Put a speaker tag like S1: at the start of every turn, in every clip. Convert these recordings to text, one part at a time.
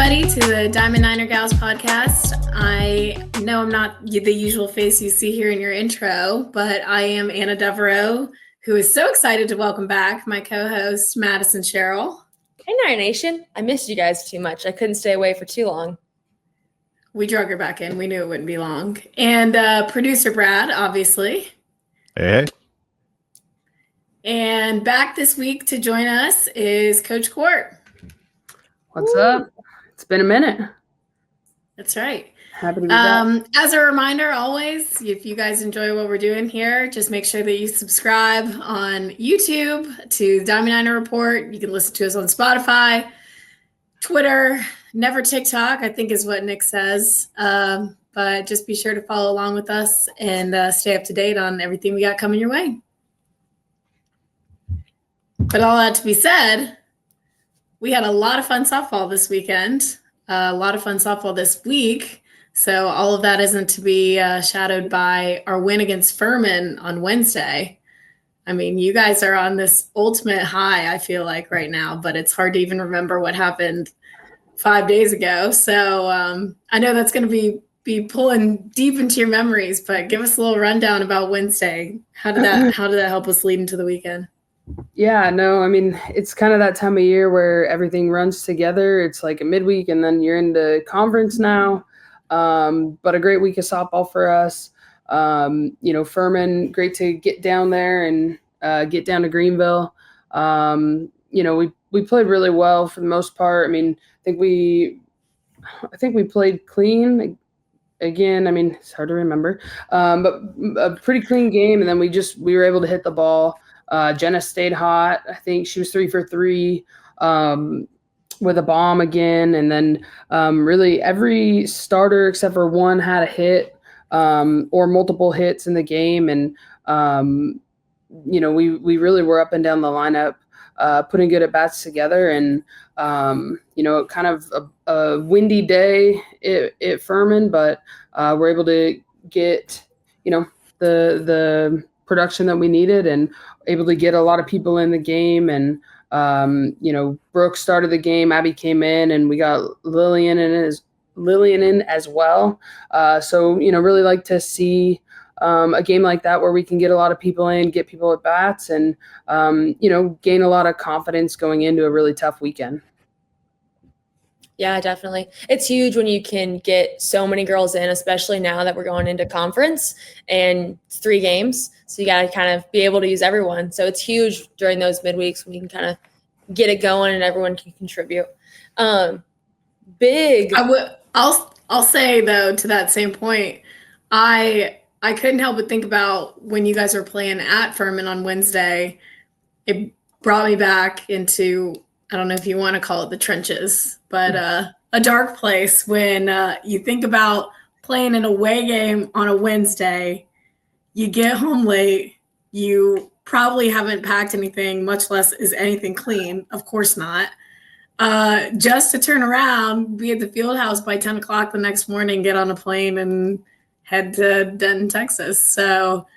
S1: everybody, to the Diamond Niner Gals podcast. I know I'm not the usual face you see here in your intro, but I am Anna Devereaux, who is so excited to welcome back my co-host, Madison Sherrill.
S2: Hey, Niner Nation. I missed you guys too much. I couldn't stay away for too long.
S1: We drug her back in. We knew it wouldn't be long. And producer Brad, obviously.
S3: Hey.
S1: And back this week to join us is Coach Court.
S4: What's up? It's been a minute.
S1: That's right.
S4: Happy to be back.
S1: As a reminder, always, if you guys enjoy what we're doing here, just make sure that you subscribe on YouTube to Diamond Niner Report. You can listen to us on Spotify, Twitter, never TikTok, I think is what Nick says. But just be sure to follow along with us and stay up to date on everything we got coming your way. But all that to be said, we had a lot of fun softball this weekend, a lot of fun softball this week. So all of that isn't to be shadowed by our win against Furman on Wednesday. I mean, you guys are on this ultimate high, I feel like, right now, but it's hard to even remember what happened 5 days ago. So I know that's going to be pulling deep into your memories, but give us a little rundown about Wednesday. How did that help us lead into the weekend?
S4: Yeah, no, I mean, it's kind of that time of year where everything runs together. It's like a midweek and then you're into conference now. But a great week of softball for us. Furman, great to get down there and get down to Greenville. We played really well for the most part. I mean, I think we played clean again. I mean, it's hard to remember, but a pretty clean game. And then we were able to hit the ball. Jenna stayed hot. I think she was 3 for 3 with a bomb again. And then really every starter except for one had a hit or multiple hits in the game. And, we really were up and down the lineup, putting good at-bats together. And, kind of a windy day at Furman, but we're able to get, the production that we needed and able to get a lot of people in the game. And, Brooke started the game, Abby came in, and we got Lillian in as well. Really like to see a game like that where we can get a lot of people in, get people at bats and, gain a lot of confidence going into a really tough weekend.
S2: Yeah, definitely. It's huge when you can get so many girls in, especially now that we're going into conference and it's 3 games. So you got to kind of be able to use everyone. So it's huge during those midweeks when you can kind of get it going and everyone can contribute. I'll
S1: say though, to that same point, I couldn't help but think about when you guys were playing at Furman on Wednesday. It brought me back into, I don't know if you want to call it the trenches, but a dark place when you think about playing an away game on a Wednesday. You get home late, you probably haven't packed anything, much less is anything clean. Of course not. Just to turn around, be at the field house by 10 o'clock the next morning, get on a plane and head to Denton, Texas. So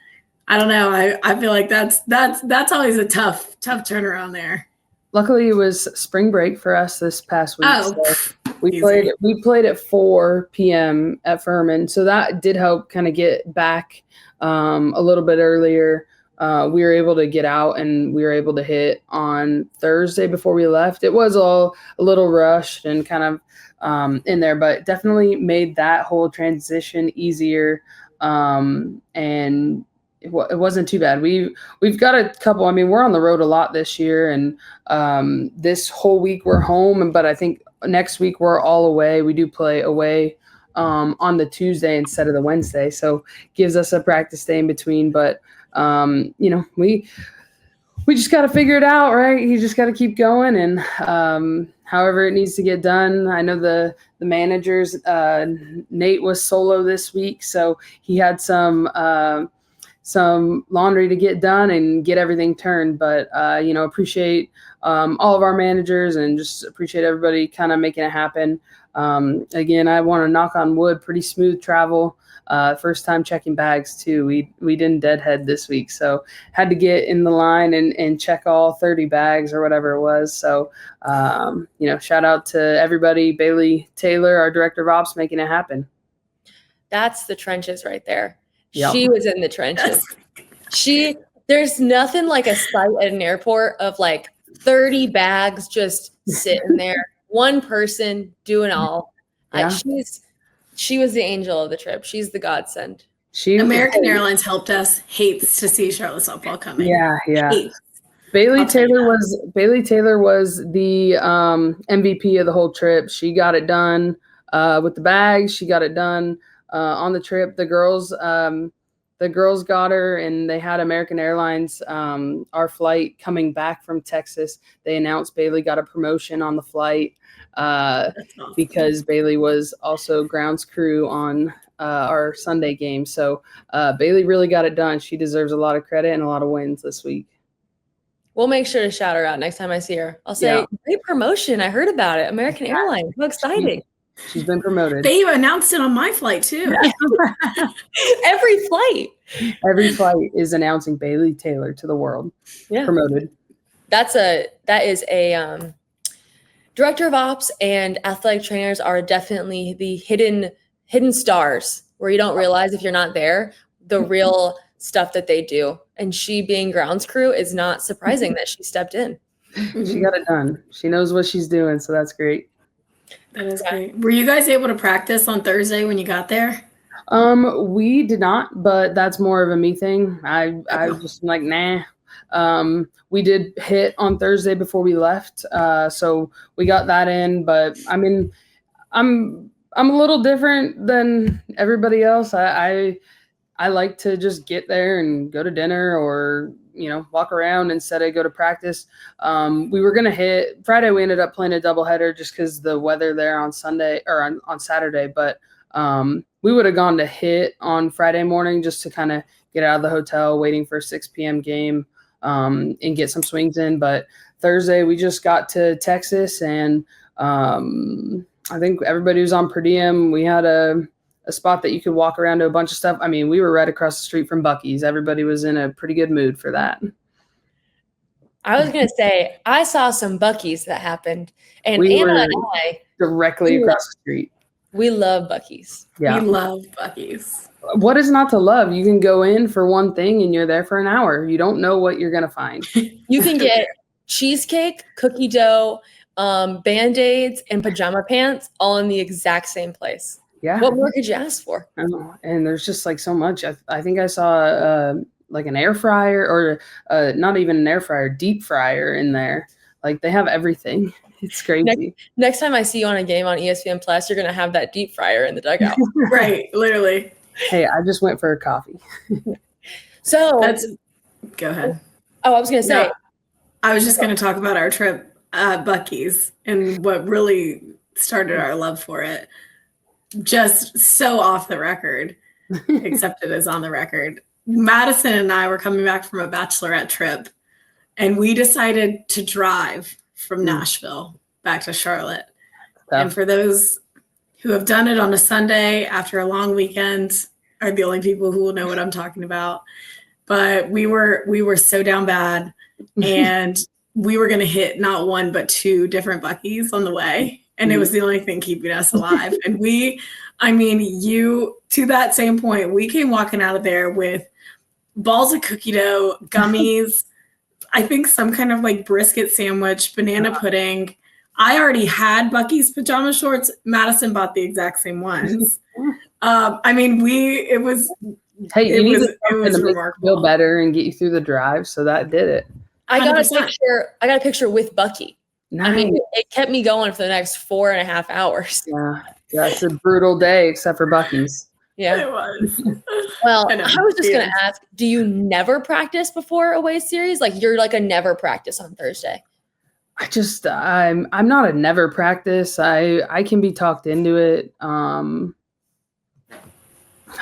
S1: I don't know. I feel like that's always a tough turnaround there.
S4: Luckily, it was spring break for us this past week.
S1: Oh,
S4: so we played at 4 p.m. at Furman, so that did help kind of get back a little bit earlier. We were able to get out and we were able to hit on Thursday before we left. It was all a little rushed and kind of in there, but definitely made that whole transition easier. And it wasn't too bad. We've got a couple. I mean, we're on the road a lot this year, and this whole week we're home. But I think next week we're all away. We do play away on the Tuesday instead of the Wednesday, so gives us a practice day in between. But we just got to figure it out, right? You just got to keep going, and however it needs to get done. I know the managers. Nate was solo this week, so he had some some laundry to get done and get everything turned. But, appreciate all of our managers and just appreciate everybody kind of making it happen. Again, I want to knock on wood, pretty smooth travel. First time checking bags too. We didn't deadhead this week, so had to get in the line and check all 30 bags or whatever it was. So, shout out to everybody. Bailey Taylor, our director of ops, making it happen.
S2: That's the trenches right there.
S4: Yep.
S2: She was in the trenches. There's nothing like a sight at an airport of like 30 bags just sitting there. One person doing all.
S4: Yeah.
S2: She was the angel of the trip. She's the godsend.
S1: American Airlines helped us. Hates to see Charlotte softball coming.
S4: Yeah.
S1: Hates.
S4: Bailey Taylor was the MVP of the whole trip. She got it done with the bags. She got it done on the trip. The girls got her, and they had American Airlines. Our flight coming back from Texas, they announced Bailey got a promotion on the flight
S1: Awesome.
S4: because Bailey was also grounds crew on our Sunday game. So Bailey really got it done. She deserves a lot of credit and a lot of wins this week.
S2: We'll make sure to shout her out next time I see her. I'll say, great promotion. I heard about it. American Airlines. How exciting.
S4: She's been promoted.
S1: They announced it on my flight too.
S2: Every flight.
S4: Every flight is announcing Bailey Taylor to the world.
S2: Yeah.
S4: Promoted.
S2: That is a director of ops, and athletic trainers are definitely the hidden stars where you don't realize if you're not there the real stuff that they do. And she being grounds crew is not surprising that she stepped in.
S4: She got it done. She knows what she's doing, so that's great.
S1: That is great. Were you guys able to practice on Thursday when you got there?
S4: We did not, but that's more of a me thing. I was just like, nah. We did hit on Thursday before we left, so we got that in. But I mean, I'm a little different than everybody else. I like to just get there and go to dinner or walk around instead of go to practice. We were gonna hit Friday. We ended up playing a doubleheader just because the weather there on Sunday or on Saturday. But we would have gone to hit on Friday morning just to kind of get out of the hotel, waiting for a 6 p.m. game and get some swings in. But Thursday we just got to Texas, and I think everybody was on per diem. We had a spot that you could walk around to a bunch of stuff. I mean, we were right across the street from Buc-ee's. Everybody was in a pretty good mood for that.
S2: I was going to say, I saw some Buc-ee's that happened. And
S4: We
S2: Anna
S4: were
S2: and I,
S4: directly across the street.
S2: we love Buc-ee's.
S4: Yeah.
S1: We love Buc-ee's.
S4: What is not to love? You can go in for one thing and you're there for an hour. You don't know what you're going to find.
S2: You can get cheesecake, cookie dough, Band-Aids, and pajama pants all in the exact same place.
S4: Yeah.
S2: What more could you ask for?
S4: I know. And there's just like so much. I think I saw like an air fryer or not even an air fryer, deep fryer in there. Like they have everything. It's crazy.
S2: Next time I see you on a game on ESPN Plus, you're going to have that deep fryer in the dugout.
S1: Right, literally.
S4: Hey, I just went for a coffee.
S2: So
S1: Go ahead.
S2: I was going to say.
S1: No, I was just going to talk about our trip at Buc-ee's and what really started our love for it. Just so off the record, except it is on the record. Madison and I were coming back from a bachelorette trip, and we decided to drive from Nashville back to Charlotte. And for those who have done it on a Sunday after a long weekend are the only people who will know what I'm talking about. But we were so down bad, and we were going to hit not one but two different Buc-ee's on the way. And it was the only thing keeping us alive. And to that same point, we came walking out of there with balls of cookie dough, gummies, I think some kind of like brisket sandwich, banana pudding. I already had Buc-ee's pajama shorts. Madison bought the exact same ones. It was remarkable.
S4: Feel better and get you through the drive. So that did it.
S2: I got a picture with Buc-ee.
S4: Nice.
S2: I mean, it kept me going for the next 4.5 hours.
S4: Yeah, it's a brutal day except for Buc-ee's.
S2: Yeah,
S1: it was.
S2: Well, I was just going to ask, do you never practice before away series? Like you're like a never practice on Thursday.
S4: I'm not a never practice. I can be talked into it.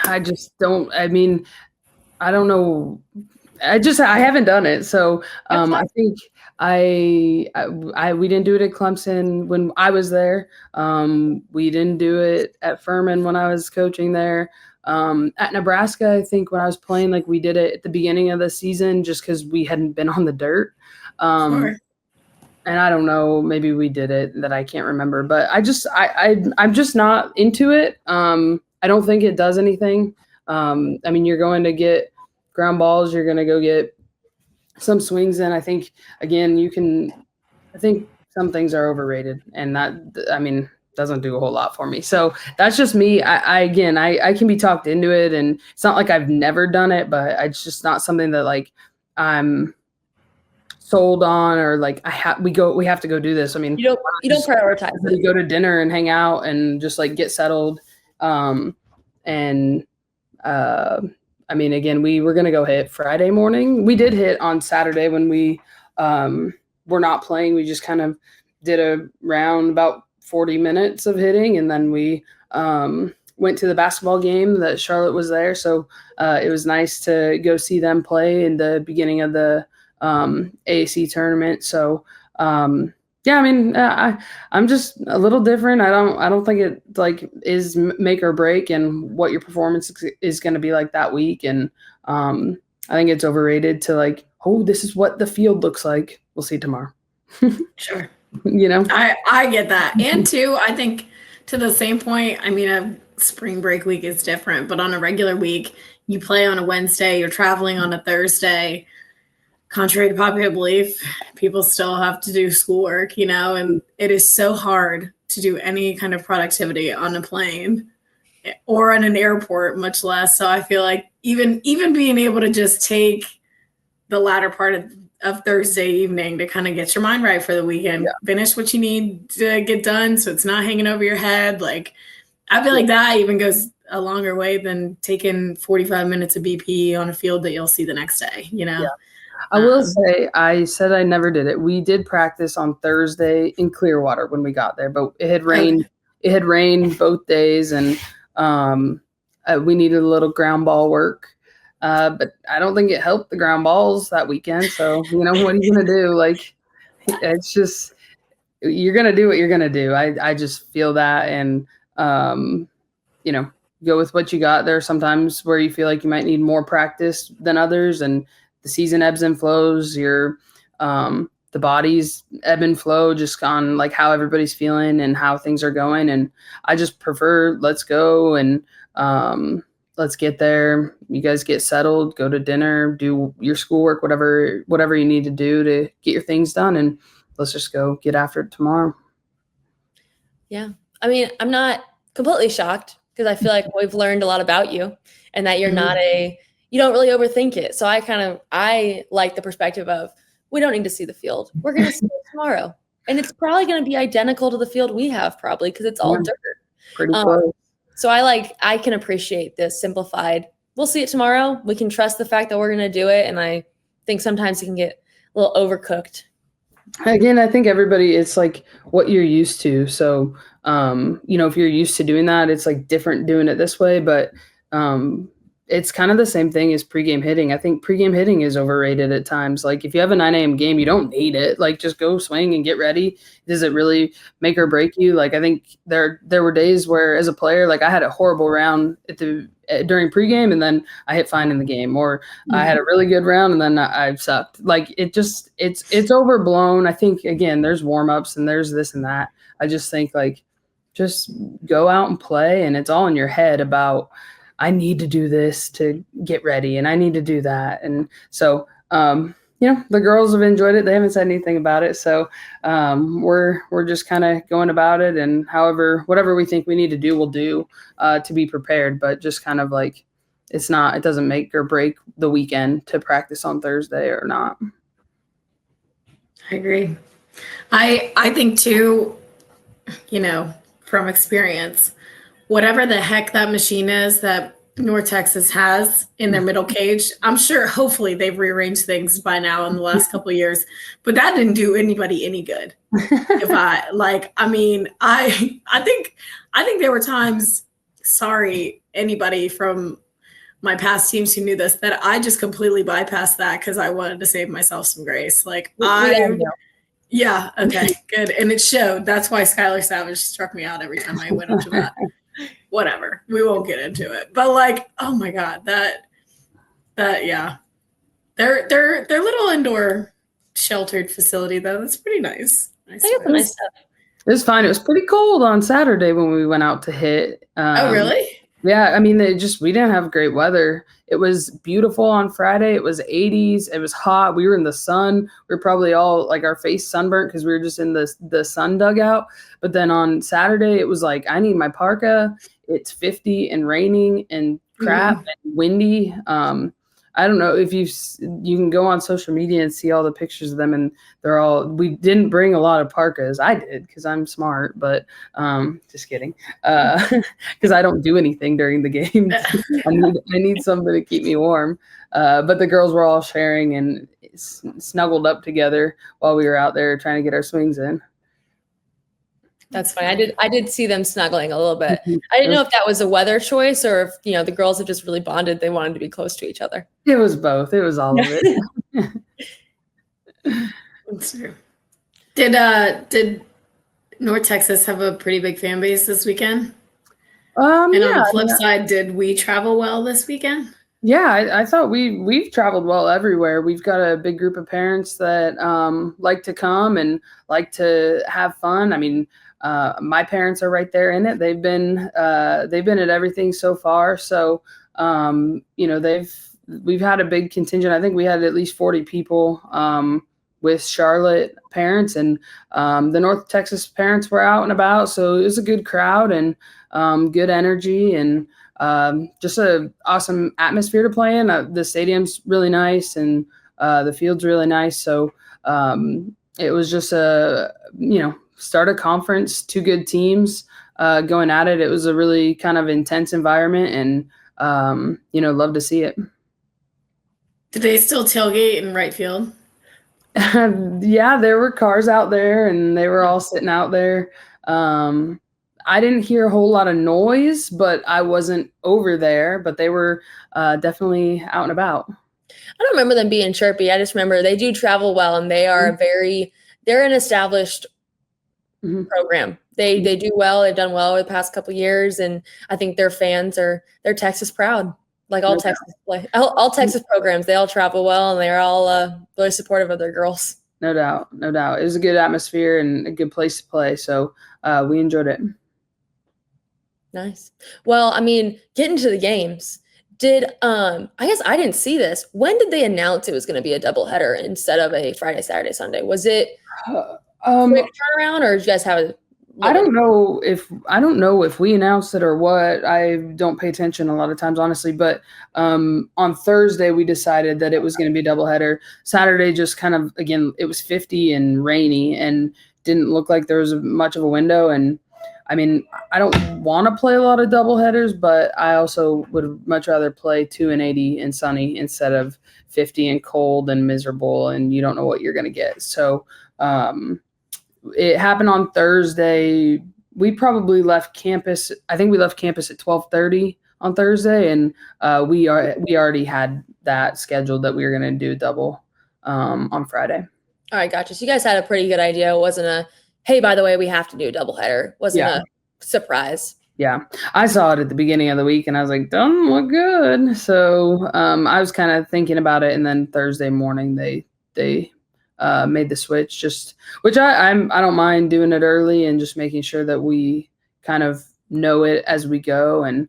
S4: I just don't. I mean, I don't know. I haven't done it. So I think we didn't do it at Clemson when I was there. We didn't do it at Furman when I was coaching there. At Nebraska, I think when I was playing, like we did it at the beginning of the season just because we hadn't been on the dirt.
S1: Sure.
S4: And I don't know, maybe we did it that I can't remember, but I'm just not into it. I don't think it does anything. I mean, you're going to get ground balls, you're going to go get some swings in. I think again, I think some things are overrated, and that, I mean, doesn't do a whole lot for me. So that's just me. I can be talked into it, and it's not like I've never done it, but it's just not something that like I'm sold on, or like we have to go do this. I mean,
S2: You don't prioritize it.
S4: We go to dinner and hang out and just like get settled. I mean, again, we were gonna go hit Friday morning. We did hit on Saturday when we were not playing. We just kind of did a round about 40 minutes of hitting, and then we went to the basketball game that Charlotte was there. So it was nice to go see them play in the beginning of the AAC tournament. So yeah, I mean, I'm just a little different. I don't think it like is make or break and what your performance is going to be like that week. And I think it's overrated to like, oh, this is what the field looks like. We'll see tomorrow.
S1: Sure.
S4: You know,
S1: I get that. And two, I think to the same point, I mean, a spring break week is different, but on a regular week, you play on a Wednesday, you're traveling on a Thursday. Contrary to popular belief, people still have to do schoolwork, and it is so hard to do any kind of productivity on a plane or in an airport, much less. So I feel like even being able to just take the latter part of Thursday evening to kind of get your mind right for the weekend, finish what you need to get done so it's not hanging over your head. Like, I feel like that even goes a longer way than taking 45 minutes of BP on a field that you'll see the next day,
S4: Yeah. I will say, I said I never did it. We did practice on Thursday in Clearwater when we got there, but it had rained. Okay. It had rained both days, and we needed a little ground ball work. But I don't think it helped the ground balls that weekend. So what are you gonna do? Like, it's just you're gonna do what you're gonna do. I just feel that, and go with what you got. There are sometimes where you feel like you might need more practice than others, and the season ebbs and flows. The bodies ebb and flow just on like how everybody's feeling and how things are going. And I just prefer let's go and let's get there. You guys get settled, go to dinner, do your schoolwork, whatever you need to do to get your things done, and let's just go get after it tomorrow.
S2: Yeah, I mean, I'm not completely shocked because I feel like we've learned a lot about you, and that you're not you don't really overthink it. So I like the perspective of, we don't need to see the field. We're going to see it tomorrow. And it's probably going to be identical to the field we have probably because it's all dirt.
S4: Pretty close.
S2: So I can appreciate this simplified. We'll see it tomorrow. We can trust the fact that we're going to do it. And I think sometimes it can get a little overcooked.
S4: Again, I think everybody, it's like what you're used to. So, if you're used to doing that, it's like different doing it this way. But it's kind of the same thing as pregame hitting. I think pregame hitting is overrated at times. Like if you have a 9 a.m. game, you don't need it. Like just go swing and get ready. Does it really make or break you? Like I think there were days where as a player, like I had a horrible round during pregame and then I hit fine in the game, or I had a really good round and then I sucked. Like it's overblown. I think again, there's warm-ups and there's this and that. I just think like just go out and play, and it's all in your head about I need to do this to get ready and I need to do that. And so, the girls have enjoyed it. They haven't said anything about it. So we're just kind of going about it, and whatever we think we need to do, we'll do to be prepared. But just kind of like, it doesn't make or break the weekend to practice on Thursday or not.
S1: I agree. I think too, from experience, whatever the heck that machine is that North Texas has in their middle cage, I'm sure hopefully they've rearranged things by now in the last couple of years, but that didn't do anybody any good. I think there were times, sorry, anybody from my past teams who knew this, that I just completely bypassed that because I wanted to save myself some grace. Like yeah, okay, good. And it showed. That's why Skylar Savage struck me out every time I went up to that. Whatever. We won't get into it. But like, oh my God, that yeah. Their little indoor sheltered facility though, that's pretty nice.
S2: I think it's nice stuff.
S4: It was fine. It was pretty cold on Saturday when we went out to hit.
S1: Oh, really?
S4: Yeah, I mean, we didn't have great weather. It was beautiful on Friday. It was 80s. It was hot. We were in the sun. We were probably all like our face sunburnt because we were just in the sun dugout. But then on Saturday, it was like, I need my parka. It's 50 and raining and crap and windy. I don't know if you can go on social media and see all the pictures of them, and we didn't bring a lot of parkas. I did because I'm smart, but just kidding. Because I don't do anything during the game. I need something to keep me warm. But the girls were all sharing and snuggled up together while we were out there trying to get our swings in.
S2: That's funny. I did see them snuggling a little bit. I didn't know if that was a weather choice or if, the girls have just really bonded. They wanted to be close to each other.
S4: It was both. It was all of it.
S1: That's true. Did North Texas have a pretty big fan base this weekend? And on the flip side, did we travel well this weekend?
S4: Yeah, I thought we've traveled well everywhere. We've got a big group of parents that like to come and like to have fun. I mean, my parents are right there in it. They've been at everything so far. So we've had a big contingent. I think we had at least 40 people with Charlotte parents, and the North Texas parents were out and about. So it was a good crowd and good energy and just an awesome atmosphere to play in. The stadium's really nice and the field's really nice. So it was just start a conference, two good teams going at it. It was a really kind of intense environment and, love to see it.
S1: Did they still tailgate in right field?
S4: Yeah, there were cars out there and they were all sitting out there. I didn't hear a whole lot of noise, but I wasn't over there, but they were definitely out and about.
S2: I don't remember them being chirpy. I just remember they do travel well and they are they're an established program. They do well. They've done well over the past couple of years. And I think their fans they're Texas proud, like all Texas all Texas programs. They all travel well and they're all really supportive of their girls.
S4: No doubt. No doubt. It was a good atmosphere and a good place to play. So we enjoyed it.
S2: Nice. Well, I mean, getting to the games, I guess I didn't see this. When did they announce it was going to be a doubleheader instead of a Friday, Saturday, Sunday? Was it quick turnaround, or did you guys have
S4: I don't know if we announced it or what. I don't pay attention a lot of times, honestly. But on Thursday, we decided that it was going to be a doubleheader. Saturday, just kind of, again, it was 50 and rainy and didn't look like there was much of a window. And I mean, I don't want to play a lot of doubleheaders, but I also would much rather play 2 and 80 and sunny instead of 50 and cold and miserable, and you don't know what you're going to get. So it happened on Thursday. We probably left campus. I think we left campus at 12:30 on Thursday, and we already had that scheduled that we were going to do double on Friday.
S2: All right, gotcha. So you guys had a pretty good idea. It wasn't a, hey, by the way, we have to do a doubleheader. Wasn't a surprise.
S4: Yeah, I saw it at the beginning of the week, and I was like, doesn't look good. So I was kind of thinking about it, and then Thursday morning they made the switch, which I don't mind doing it early and just making sure that we kind of know it as we go. And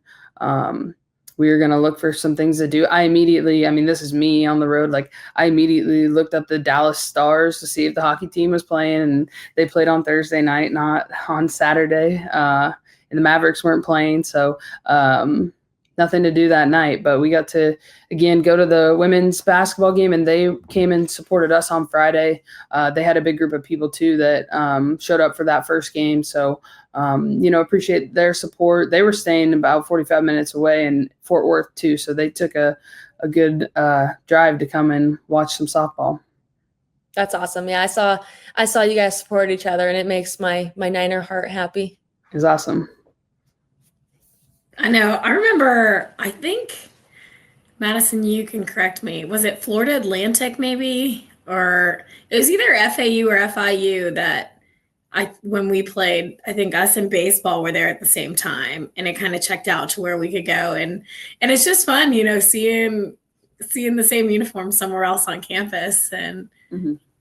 S4: we were going to look for some things to do. This is me on the road. Like I immediately looked up the Dallas Stars to see if the hockey team was playing, and they played on Thursday night, not on Saturday. And the Mavericks weren't playing. So, nothing to do that night, but we got to, again, go to the women's basketball game, and they came and supported us on Friday. They had a big group of people too that showed up for that first game. So, appreciate their support. They were staying about 45 minutes away in Fort Worth too. So they took a good drive to come and watch some softball.
S2: That's awesome. Yeah, I saw you guys support each other, and it makes my Niner heart happy.
S4: It was awesome.
S1: I know. I remember, I think Madison, you can correct me. Was it Florida Atlantic maybe? Or it was either FAU or FIU that when we played, I think us and baseball were there at the same time, and it kind of checked out to where we could go. And it's just fun, seeing the same uniform somewhere else on campus, and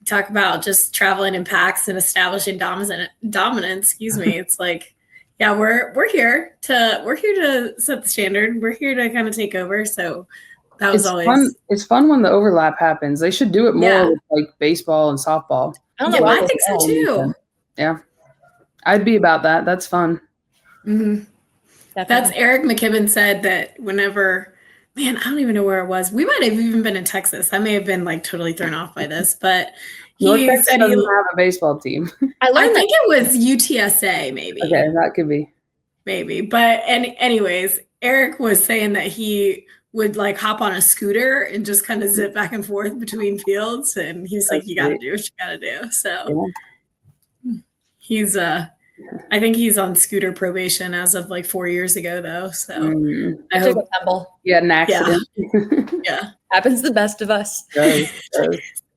S1: talk about just traveling in packs and establishing dominance. Excuse me. It's like, yeah, we're here to set the standard. We're here to kind of take over. So that was always
S4: fun. It's fun when the overlap happens. They should do it more with like baseball and softball.
S1: I think so too.
S4: Yeah, I'd be about that. That's fun.
S1: Mm-hmm. That's Eric McKibben said that whenever, man, I don't even know where it was. We might have even been in Texas. I may have been like totally thrown off by this, but
S4: North Texas doesn't have a baseball team.
S1: I think it was UTSA, maybe.
S4: Okay, that could be.
S1: Maybe, but anyways, Eric was saying that he would like hop on a scooter and just kind of zip back and forth between fields, and he's like, "You got to do what you got to do." So he's I think he's on scooter probation as of like 4 years ago, though. So
S2: I hope a tumble.
S4: Yeah, an accident.
S1: Yeah,
S2: happens to the best of us.
S1: It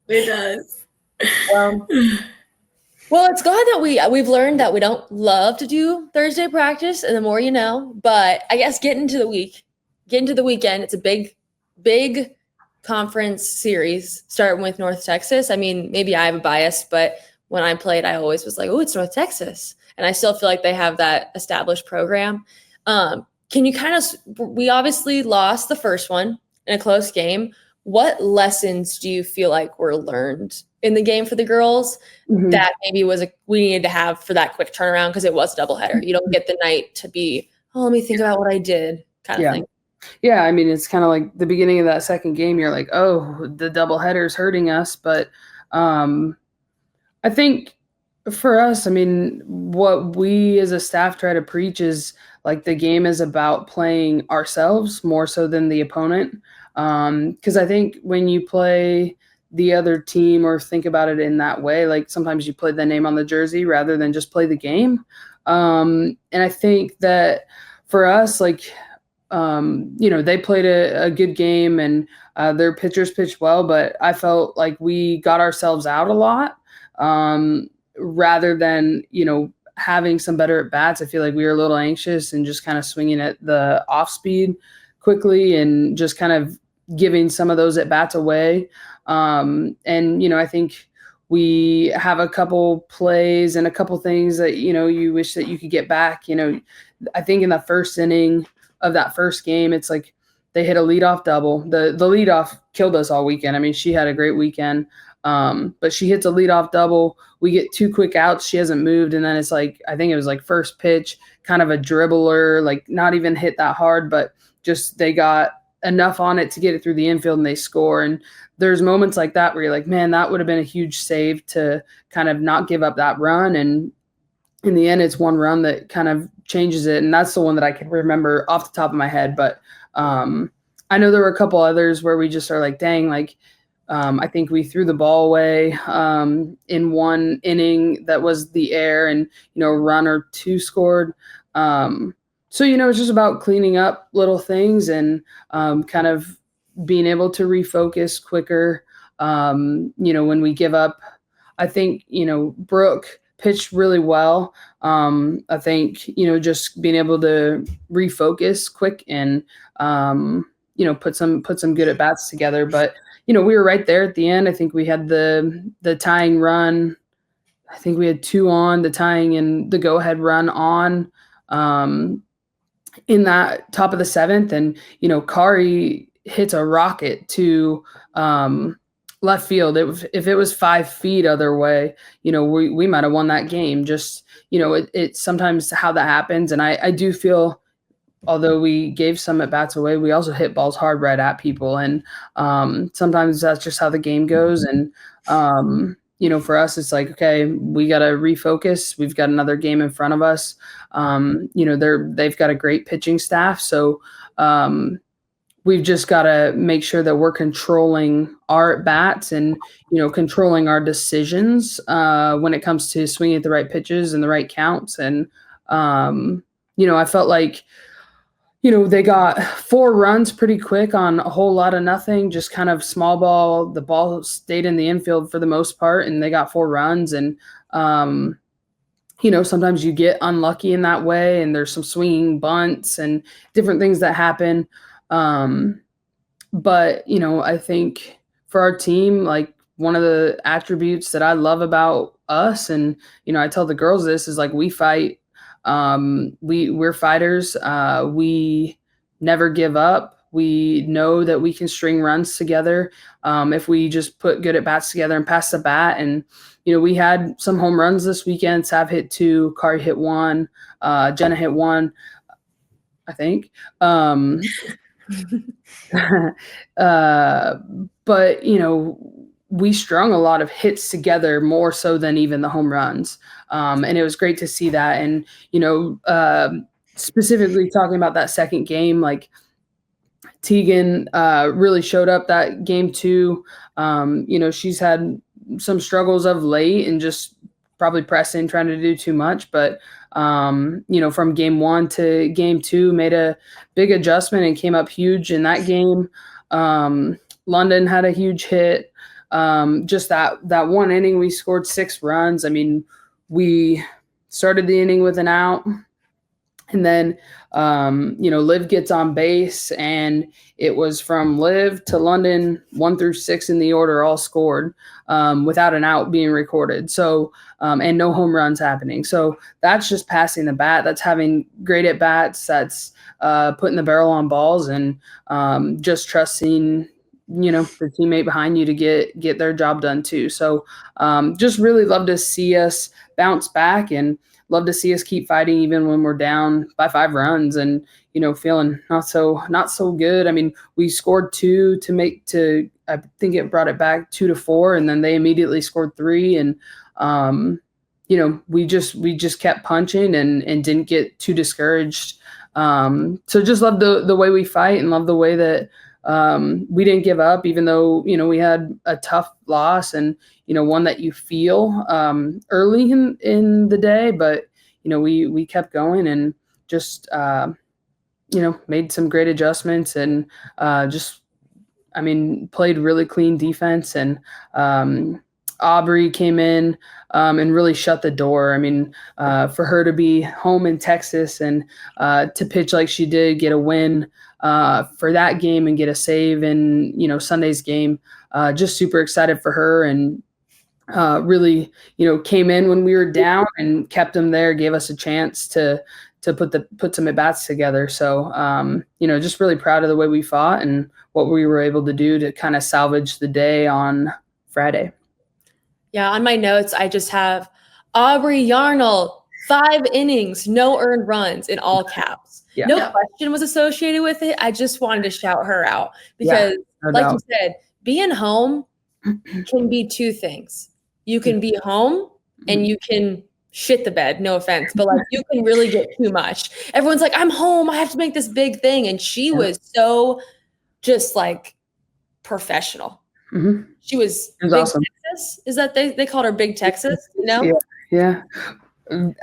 S1: does.
S2: Well, it's glad that we've learned that we don't love to do Thursday practice, and the more you know. But I guess get into the weekend. It's a big conference series starting with North Texas. I mean, maybe I have a bias, but when I played, I always was like, "Oh, it's North Texas," and I still feel like they have that established program. Can you we obviously lost the first one in a close game. What lessons do you feel like were learned in the game for the girls that maybe we needed to have for that quick turnaround, because it was a doubleheader? You don't get the night to be, oh, let me think about what I did kind of thing.
S4: Yeah, I mean, it's kind of like the beginning of that second game. You're like, oh, the doubleheader is hurting us. But I think for us, I mean, what we as a staff try to preach is like the game is about playing ourselves more so than the opponent. Because I think when you play the other team or think about it in that way, like sometimes you play the name on the jersey rather than just play the game. And I think that for us, like, they played a good game and their pitchers pitched well, but I felt like we got ourselves out a lot rather than, having some better at bats. I feel like we were a little anxious and just kind of swinging at the off speed quickly and just kind of giving some of those at bats away. I think we have a couple plays and a couple things that, you wish that you could get back. I think in the first inning of that first game, it's like they hit a leadoff double. The leadoff killed us all weekend. I mean, she had a great weekend. But she hits a leadoff double. We get 2 quick outs. She hasn't moved. And then it's like, I think it was like first pitch, kind of a dribbler, like not even hit that hard, but just they got enough on it to get it through the infield and they score. And there's moments like that where you're like, man, that would have been a huge save to kind of not give up that run. And in the end, it's one run that kind of changes it. And that's the one that I can remember off the top of my head. But I know there were a couple others where we just are like, dang, like, I think we threw the ball away in one inning that was the air, and, a run or 2 scored. So, it's just about cleaning up little things and kind of being able to refocus quicker. When we give up, I think, Brooke pitched really well. I think, just being able to refocus quick and, put some good at bats together. But, we were right there at the end. I think we had the tying run. I think we had 2 on, the tying and the go-ahead run on in that top of the 7th. And, Kari hits a rocket to left field. If it was 5 feet other way, we might have won that game. Just, it's sometimes how that happens. And I do feel, although we gave some at-bats away, we also hit balls hard right at people. And sometimes that's just how the game goes. And, for us, it's like, okay, we got to refocus. We've got another game in front of us. They've got a great pitching staff. So we've just got to make sure that we're controlling our at-bats and, controlling our decisions when it comes to swinging at the right pitches and the right counts. And, I felt like, they got 4 runs pretty quick on a whole lot of nothing, just kind of small ball. The ball stayed in the infield for the most part, and they got 4 runs. And, sometimes you get unlucky in that way, and there's some swinging bunts and different things that happen. But, I think for our team, like one of the attributes that I love about us, and, I tell the girls this, is like we fight. We're fighters. We never give up. We know that we can string runs together if we just put good at bats together and pass the bat. And we had some home runs this weekend. Sav hit 2, Kari hit 1, Jenna hit 1, I think. But we strung a lot of hits together more so than even the home runs. And it was great to see that. And, specifically talking about that second game, like Tegan really showed up that game too. She's had some struggles of late and just probably pressing, trying to do too much. But, from game 1 to game 2, made a big adjustment and came up huge in that game. London had a huge hit. Just that one inning, we scored 6 runs. I mean, we started the inning with an out, and then, Liv gets on base, and it was from Liv to London, 1 through 6 in the order, all scored without an out being recorded. So, and no home runs happening. So that's just passing the bat. That's having great at bats. That's putting the barrel on balls, and just trusting the teammate behind you to get their job done too. So just really love to see us bounce back, and love to see us keep fighting even when we're down by 5 runs and feeling not so good. I mean, we scored 2 to I think it brought it back 2-4, and then they immediately scored 3, and we just kept punching and didn't get too discouraged. So just love the way we fight, and love the way that we didn't give up, even though, we had a tough loss, and, one that you feel early in the day, but, we kept going and just, made some great adjustments, and played really clean defense. And Aubrey came in and really shut the door. I mean, for her to be home in Texas and to pitch like she did, get a win for that game and get a save in, Sunday's game, just super excited for her. And really, came in when we were down and kept them there, gave us a chance to put some at bats together. So, just really proud of the way we fought and what we were able to do to kind of salvage the day on Friday.
S2: Yeah, on my notes, I just have Aubrey Yarnell, 5 innings, no earned runs, in all caps.
S4: Yeah.
S2: No question was associated with it. I just wanted to shout her out because, you said, being home can be 2 things. You can be home and you can shit the bed, no offense, but you can really get too much. Everyone's like, I'm home, I have to make this big thing. And she was so just professional.
S4: Mm-hmm.
S2: She was
S4: Big awesome.
S2: Texas. Is that they called her Big Texas? No?
S4: Yeah.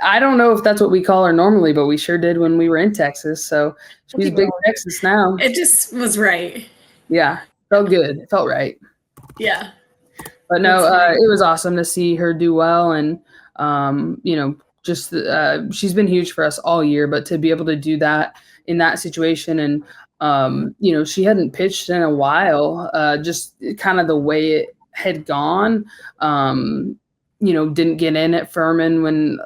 S4: I don't know if that's what we call her normally, but we sure did when we were in Texas. So she's Big Texas now.
S1: It just was right.
S4: Yeah. Felt good. It felt right.
S1: Yeah.
S4: But no, it was awesome to see her do well. And, just she's been huge for us all year, but to be able to do that in that situation, and, she hadn't pitched in a while, just kind of the way it had gone, didn't get in at Furman when,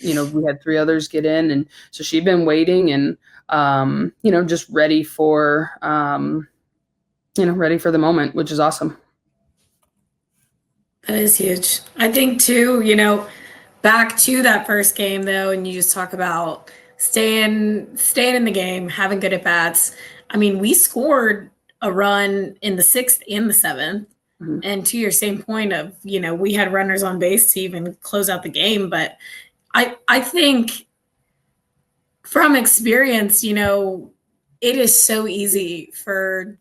S4: we had 3 others get in. And so she'd been waiting and, just ready for the moment, which is awesome.
S1: That is huge. I think too, back to that first game though, and you just talk about staying in the game, having good at bats. I mean, we scored a run in the 6th and the 7th. Mm-hmm. And to your same point of, we had runners on base to even close out the game. But I think from experience, it is so easy for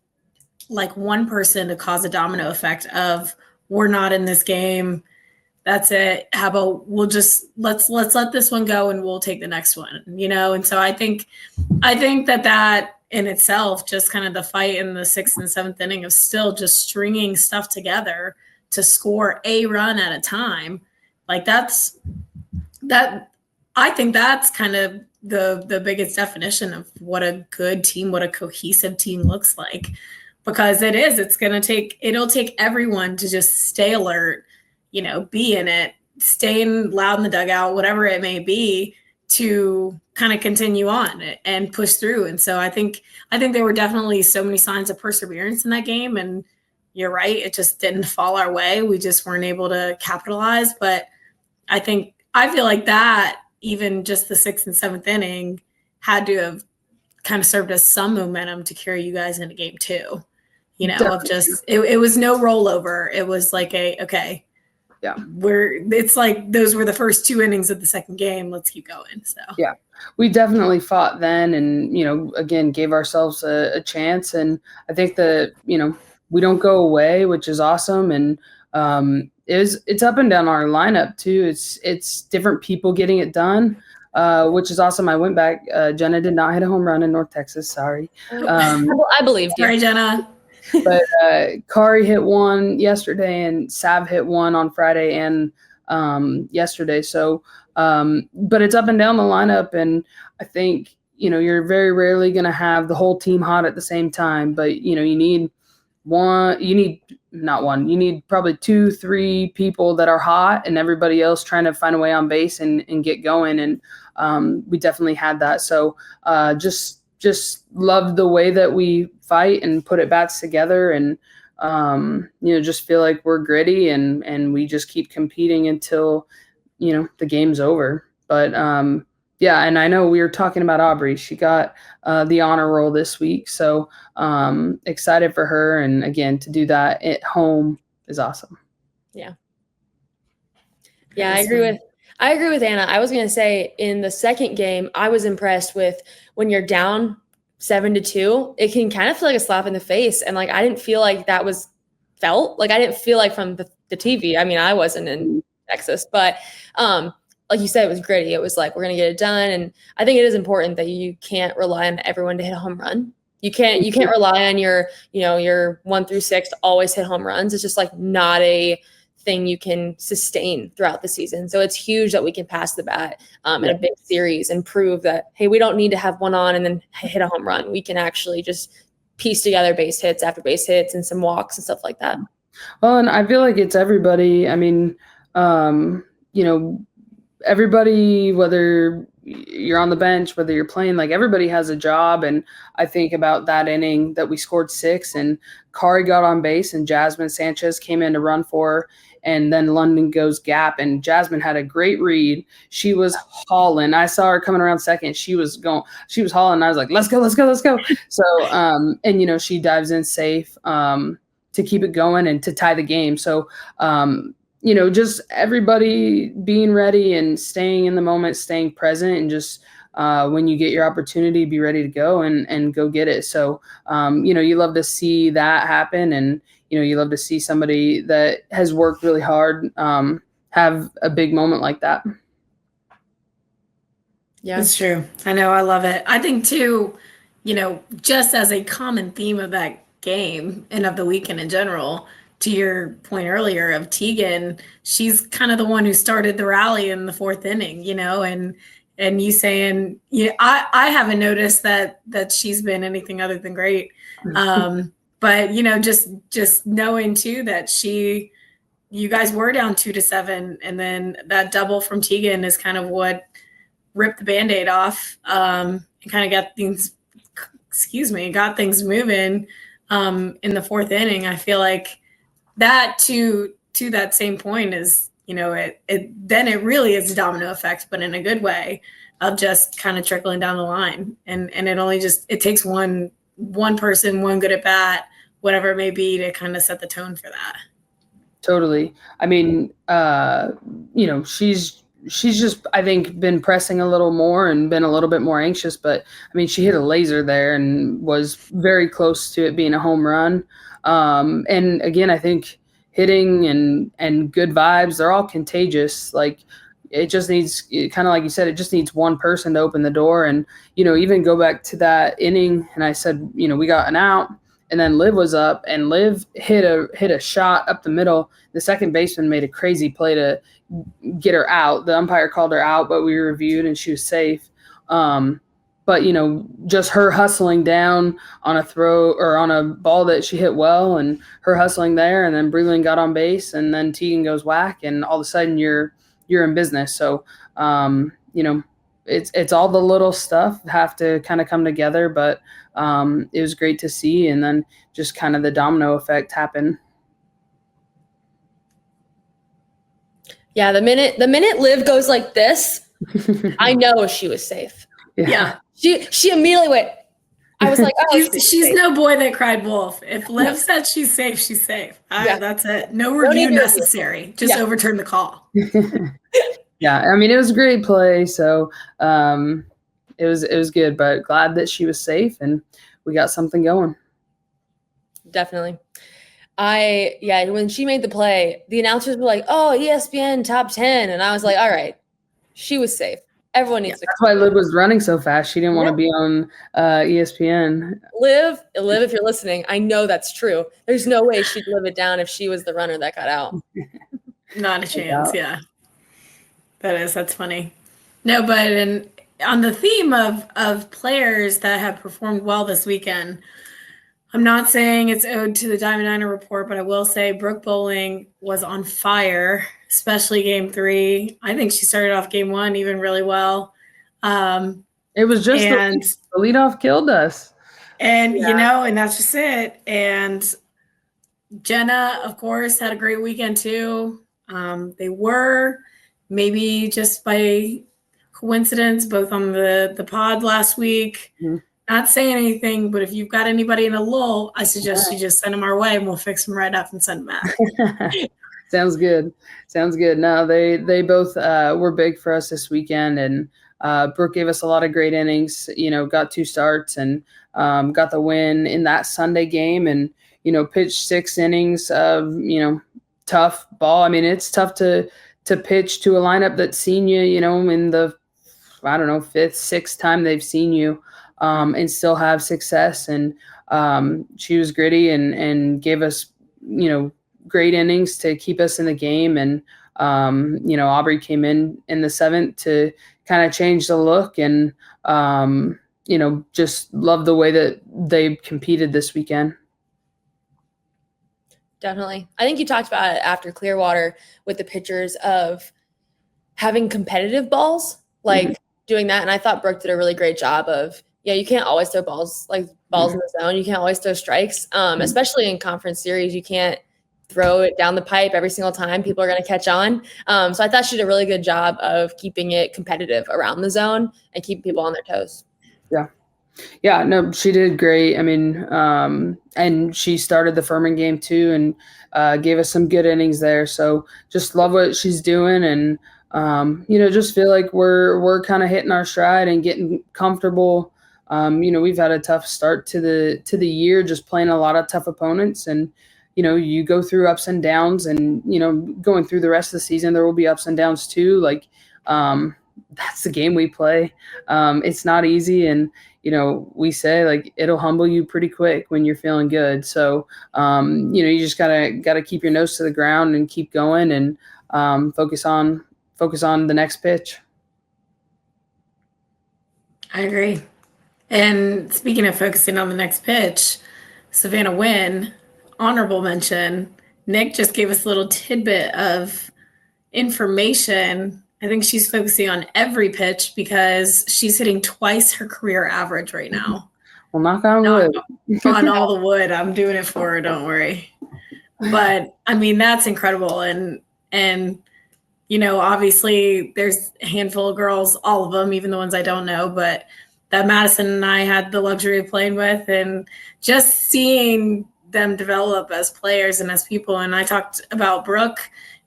S1: one person to cause a domino effect of, we're not in this game. that's it. How about let's let this one go and we'll take the next one, And so I think that in itself, just kind of the fight in the 6th and 7th inning of still just stringing stuff together to score a run at a time, like that. I think that's kind of the biggest definition of what a good team, what a cohesive team looks like, because it'll take everyone to just stay alert, be in it, staying loud in the dugout, whatever it may be, to kind of continue on and push through. And so I think there were definitely so many signs of perseverance in that game. And you're right, it just didn't fall our way. We just weren't able to capitalize. But I feel like that, even just the 6th and 7th inning, had to have kind of served as some momentum to carry you guys into game 2. Of just it was no rollover. It was like okay. Yeah. It's like those were the first 2 innings of the second game. Let's keep going. So
S4: yeah, we definitely fought then, and again gave ourselves a chance. And I think that we don't go away, which is awesome. And it's up and down our lineup too. It's different people getting it done, which is awesome. I went back. Jenna did not hit a home run in North Texas. Sorry.
S2: I believed you.
S1: Sorry, Jenna.
S4: But Kari hit one yesterday, and Sav hit one on Friday and yesterday. So, but it's up and down the lineup, and I think you're very rarely going to have the whole team hot at the same time. But you need you need probably 2-3 people that are hot, and everybody else trying to find a way on base and get going. And we definitely had that. So just love the way that we fight and put at bats together, and just feel like we're gritty and we just keep competing until the game's over. But yeah, and I know we were talking about Aubrey. She got the honor roll this week, so excited for her. And again, to do that at home is awesome.
S2: Yeah, I agree with Anna. I was going to say, in the second game, I was impressed with when you're down 7-2, it can kind of feel like a slap in the face. And I didn't feel like that was felt. I didn't feel like from the TV. I mean, I wasn't in Texas, but like you said, it was gritty. It was like, we're going to get it done. And I think it is important that you can't rely on everyone to hit a home run. You can't rely on your 1 through 6 to always hit home runs. It's just not a thing you can sustain throughout the season. So it's huge that we can pass the bat in a big series and prove that, hey, we don't need to have one on and then hit a home run. We can actually just piece together base hits after base hits and some walks and stuff like that.
S4: Well, and I feel like it's everybody. I mean, everybody, whether you're on the bench, whether you're playing, everybody has a job. And I think about that inning that we scored 6 and Kari got on base and Jasmine Sanchez came in to run for her. And then London goes gap, and Jasmine had a great read. She was hauling. I saw her coming around second. She was hauling. I was like, let's go. So, and she dives in safe to keep it going and to tie the game. So, just everybody being ready and staying in the moment, staying present, and just when you get your opportunity, be ready to go and go get it. So, you love to see that happen, and you love to see somebody that has worked really hard have a big moment like that.
S1: Yeah, that's true. I know. I love it. I think too, just as a common theme of that game and of the weekend in general, to your point earlier of Tegan, she's kind of the one who started the rally in the 4th inning, and you saying, I haven't noticed that she's been anything other than great. But, just knowing too that you guys were down 2-7, and then that double from Tegan is kind of what ripped the Band-Aid off, and kind of got things moving in the 4th inning. I feel like that to that same point is, then it really is a domino effect, but in a good way, of just kind of trickling down the line. And it takes one person, one good at bat, whatever it may be, to kind of set the tone for that.
S4: Totally. I mean, she's just, I think, been pressing a little more and been a little bit more anxious, but I mean, she hit a laser there and was very close to it being a home run. And again, I think, hitting and good vibes. They're all contagious. Like, it just needs, kind of like you said, it just needs one person to open the door. And, even go back to that inning, and I said, we got an out, and then Liv was up, and Liv hit a shot up the middle. The second baseman made a crazy play to get her out. The umpire called her out, but we reviewed and she was safe. But, just her hustling down on a throw or on a ball that she hit well, and her hustling there, and then Breland got on base, and then Tegan goes whack, and all of a sudden you're in business. So, it's all the little stuff have to kind of come together, but it was great to see. And then just kind of the domino effect happen.
S2: Yeah. The minute Liv goes like this, I know she was safe.
S1: Yeah.
S2: She immediately went. I was like, oh,
S1: she's no boy that cried wolf. If Liv said she's safe, she's safe. That's it. No review necessary. Just overturn the call.
S4: Yeah, I mean, it was a great play, so it was good, but glad that she was safe and we got something going.
S2: Definitely. When she made the play, the announcers were like, oh, ESPN top 10. And I was like, all right, she was safe. Everyone needs to.
S4: That's why Liv was running so fast. She didn't want to be on ESPN.
S2: Liv, if you're listening, I know that's true. There's no way she'd live it down if she was the runner that got out.
S1: Not a chance, yeah. That's funny. No, but on the theme of players that have performed well this weekend, I'm not saying it's owed to the Diamond Niner report, but I will say Brooke Bowling was on fire, especially game 3. I think she started off game 1 even really well.
S4: It was just the leadoff killed us.
S1: And, and that's just it. And Jenna, of course, had a great weekend too. They were maybe just by coincidence, both on the pod last week. Mm-hmm. Not saying anything, but if you've got anybody in a lull, I suggest you just send them our way and we'll fix them right up and send them back.
S4: Sounds good. No, they both were big for us this weekend, and Brooke gave us a lot of great innings, got 2 starts and got the win in that Sunday game, and, pitched 6 innings of, tough ball. I mean, it's tough to pitch to a lineup that's seen you, in the, 5th, 6th time they've seen you. And still have success. And she was gritty and gave us, great innings to keep us in the game. And, Aubrey came in the 7th to kind of change the look, and, just love the way that they competed this weekend.
S2: Definitely. I think you talked about it after Clearwater with the pitchers of having competitive balls, like doing that. And I thought Brooke did a really great job of, you can't always throw balls in the zone. You can't always throw strikes, especially in conference series. You can't throw it down the pipe every single time. People are going to catch on. So I thought she did a really good job of keeping it competitive around the zone and keeping people on their toes.
S4: Yeah, no, she did great. I mean, and she started the Furman game too, and gave us some good innings there. So just love what she's doing, and just feel like we're kind of hitting our stride and getting comfortable. We've had a tough start to the year, just playing a lot of tough opponents, and you go through ups and downs, and going through the rest of the season there will be ups and downs too. Like, that's the game we play. It's not easy, and we say, like, it'll humble you pretty quick when you're feeling good. So you just gotta keep your nose to the ground and keep going, and focus on the next pitch.
S1: I agree. And speaking of focusing on the next pitch, Savannah Wynn, honorable mention. Nick just gave us a little tidbit of information. I think she's focusing on every pitch because she's hitting twice her career average right now.
S4: Well, knock on wood.
S1: On all the wood. I'm doing it for her, don't worry. But, I mean, that's incredible. And obviously there's a handful of girls, all of them, even the ones I don't know, but that Madison and I had the luxury of playing with, and just seeing them develop as players and as people. And I talked about Brooke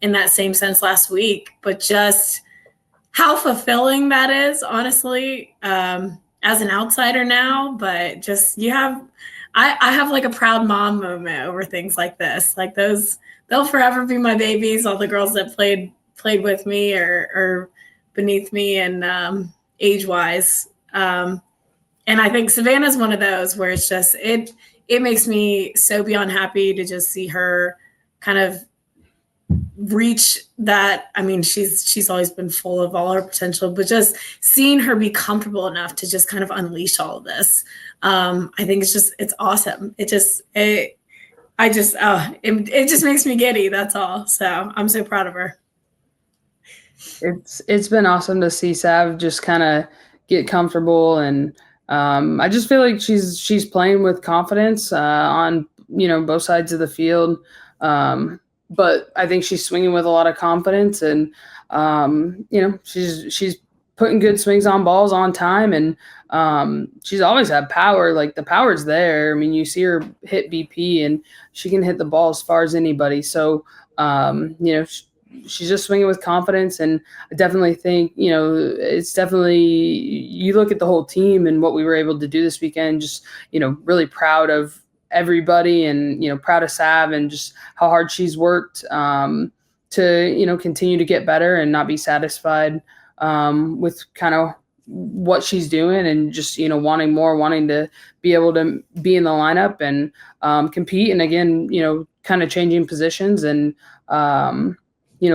S1: in that same sense last week, but just how fulfilling that is, honestly, as an outsider now. But just, you have I have like a proud mom moment over things like this. Like they'll forever be my babies. All the girls that played with me or beneath me and age wise. And I think Savannah's one of those where it's just it makes me so beyond happy to just see her kind of reach that. I mean, she's always been full of all her potential, but just seeing her be comfortable enough to just kind of unleash all of this, I think it's awesome. It just makes me giddy. That's all. So I'm so proud of her.
S4: It's been awesome to see Sav just kind of get comfortable, and I just feel like she's playing with confidence on both sides of the field. But I think she's swinging with a lot of confidence, and she's putting good swings on balls on time, and she's always had power. Like the power's there. I mean, you see her hit BP, and she can hit the ball as far as anybody. So she's just swinging with confidence, and I definitely think it's definitely, you look at the whole team and what we were able to do this weekend. Just really proud of everybody, and proud of Sav and just how hard she's worked to continue to get better and not be satisfied with kind of what she's doing, and just wanting more, wanting to be able to be in the lineup and compete, and again kind of changing positions and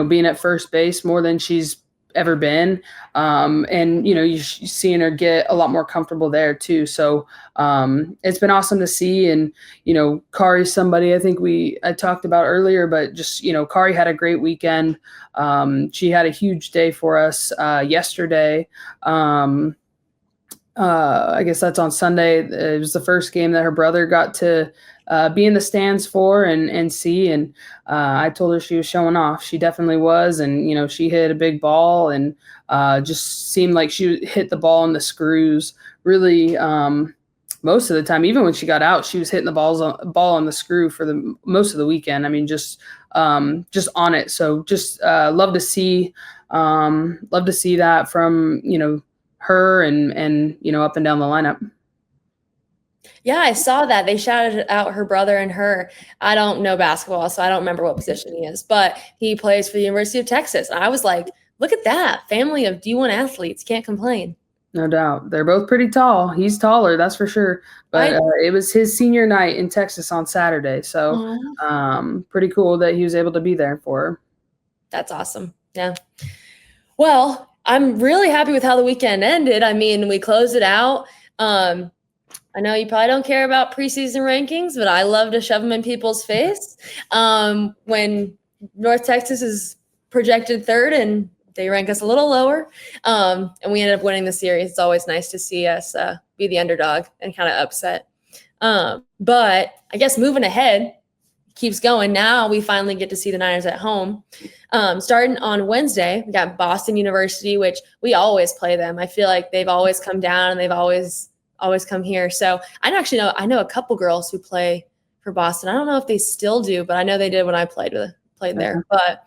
S4: being at first base more than she's ever been. And you're seeing her get a lot more comfortable there too. So it's been awesome to see. And Kari's somebody I think I talked about earlier, but just Kari had a great weekend. She had a huge day for us yesterday. I guess that's on Sunday. It was the first game that her brother got to be in the stands for and see. And I told her she was showing off. She definitely was. And, she hit a big ball and just seemed like she hit the ball in the screws really most of the time. Even when she got out, she was hitting the ball on the screw for the most of the weekend. I mean, just on it. So just love to see that from, her and up and down the lineup.
S2: Yeah, I saw that. They shouted out her brother and her. I don't know basketball, so I don't remember what position he is, but he plays for the University of Texas. And I was like, look at that. Family of D1 athletes. Can't complain.
S4: No doubt. They're both pretty tall. He's taller, that's for sure. But it was his senior night in Texas on Saturday. So pretty cool that he was able to be there for her.
S2: That's awesome. Yeah. Well, I'm really happy with how the weekend ended. I mean, we closed it out. I know you probably don't care about preseason rankings, but I love to shove them in people's face. When North Texas is projected third and they rank us a little lower, and we ended up winning the series, it's always nice to see us be the underdog and kind of upset. But I guess moving ahead, keeps going. Now we finally get to see the Niners at home. Starting on Wednesday, we got Boston University, which we always play them. I feel like they've always come down and they've always come here. So I know a couple girls who play for Boston. I don't know if they still do, but I know they did when I played there. But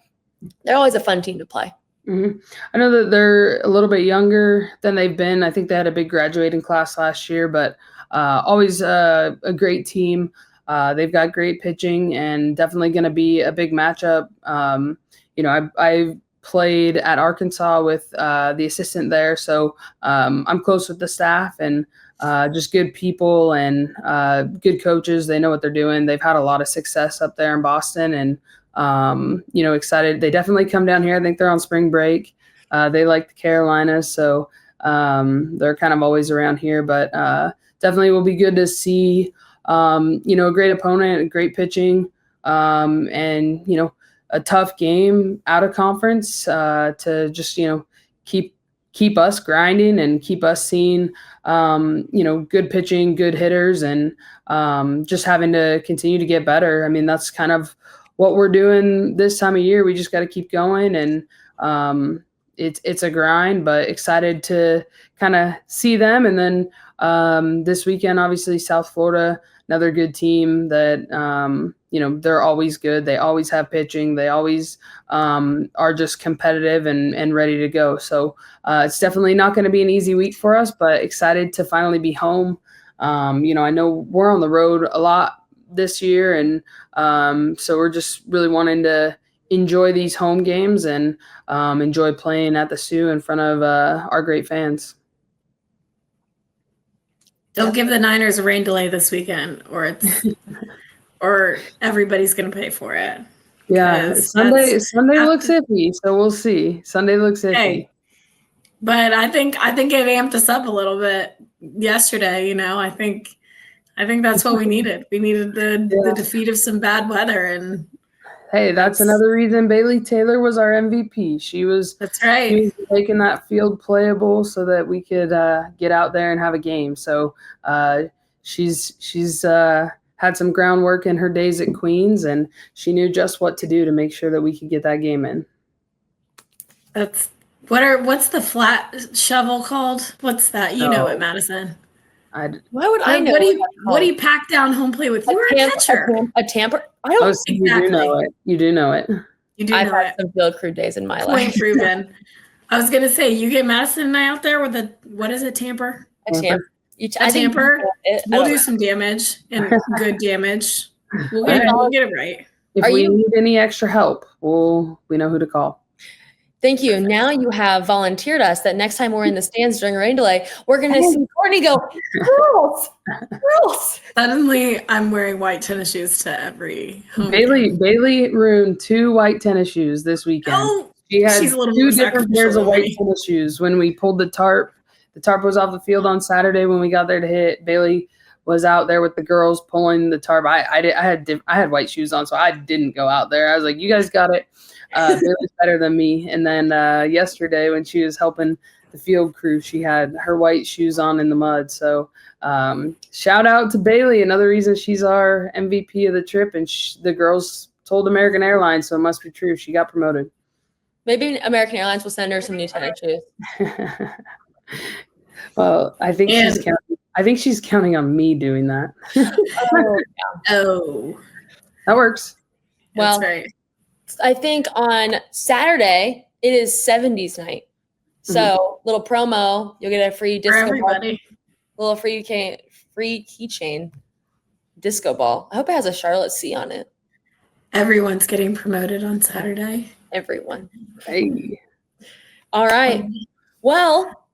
S2: they're always a fun team to play.
S4: Mm-hmm. I know that they're a little bit younger than they've been. I think they had a big graduating class last year, but always a great team. They've got great pitching and definitely going to be a big matchup. I played at Arkansas with the assistant there, so I'm close with the staff and just good people and good coaches. They know what they're doing. They've had a lot of success up there in Boston, and excited. They definitely come down here. I think they're on spring break. They like the Carolinas, so they're kind of always around here, but definitely will be good to see a great opponent, great pitching, and a tough game out of conference to just keep us grinding and keep us seeing good pitching, good hitters, and just having to continue to get better. I mean, that's kind of what we're doing this time of year. We just got to keep going, and it's a grind, but excited to kind of see them. And then this weekend, obviously, South Florida, another good team that, they're always good. They always have pitching. They always are just competitive and ready to go. So it's definitely not going to be an easy week for us, but excited to finally be home I know we're on the road a lot this year, and so we're just really wanting to enjoy these home games and enjoy playing at the Sioux in front of our great fans.
S1: Don't give the Niners a rain delay this weekend, or everybody's going to pay for it.
S4: Yeah, Sunday looks iffy, so we'll see. Sunday looks iffy.
S1: Hey, but I think it amped us up a little bit yesterday. I think that's what we needed. We needed the defeat of some bad weather, and
S4: hey, that's another reason Bailey Taylor was our MVP.
S1: That's right.
S4: She was making that field playable so that we could get out there and have a game. So she's had some groundwork in her days at Queens, and she knew just what to do to make sure that we could get that game in.
S1: What's the flat shovel called? What's that? You know it, Madison.
S2: Why would I know?
S1: What do you pack down home plate with? You were a catcher.
S2: A tamper? I don't
S1: exactly.
S4: You do know it. You do know it.
S2: I've had some field crew days in my life.
S1: Point proven. I was gonna say, you get Madison and I out there with what is it, tamper?
S2: A tamper.
S1: A tamper. We'll do some damage and good damage. We'll get it right.
S4: If we need any extra help, we know who to call.
S2: Thank you. Now you have volunteered us that next time we're in the stands during a rain delay, we're going to see Courtney go, girls.
S1: Suddenly, I'm wearing white tennis shoes to every home
S4: game. Bailey ruined 2 white tennis shoes this weekend.
S1: Oh,
S4: she had
S1: she's a little
S4: 2 different pairs of white tennis shoes when we pulled the tarp. The tarp was off the field on Saturday when we got there to hit. Bailey was out there with the girls pulling the tarp. I had white shoes on, so I didn't go out there. I was like, you guys got it. Bailey's better than me. And then yesterday when she was helping the field crew, she had her white shoes on in the mud. So shout out to Bailey. Another reason she's our MVP of the trip. And the girls told American Airlines, so it must be true. She got promoted.
S2: Maybe American Airlines will send her some new tennis shoes.
S4: Well, I think she's counting on me doing that.
S1: Oh,
S4: that works.
S2: Well,
S1: that's right.
S2: I think on Saturday it is 70s night. So little promo, you'll get a free disco
S1: for everybody.
S2: Ball, little free keychain disco ball. I hope it has a Charlotte C on it.
S1: Everyone's getting promoted on Saturday.
S2: Everyone.
S4: Hey.
S2: All right. Well,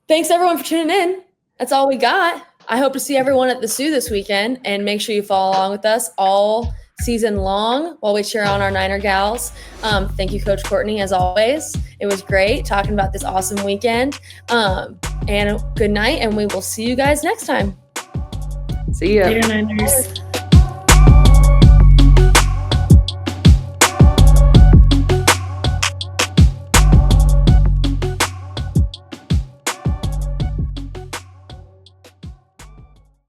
S2: thanks everyone for tuning in. That's all we got. I hope to see everyone at the Sioux this weekend, and make sure you follow along with us all season long while we cheer on our Niner gals. Thank you, Coach Courtney, as always. It was great talking about this awesome weekend. And good night, and we will see you guys next time.
S4: See ya.
S1: Later, Niners.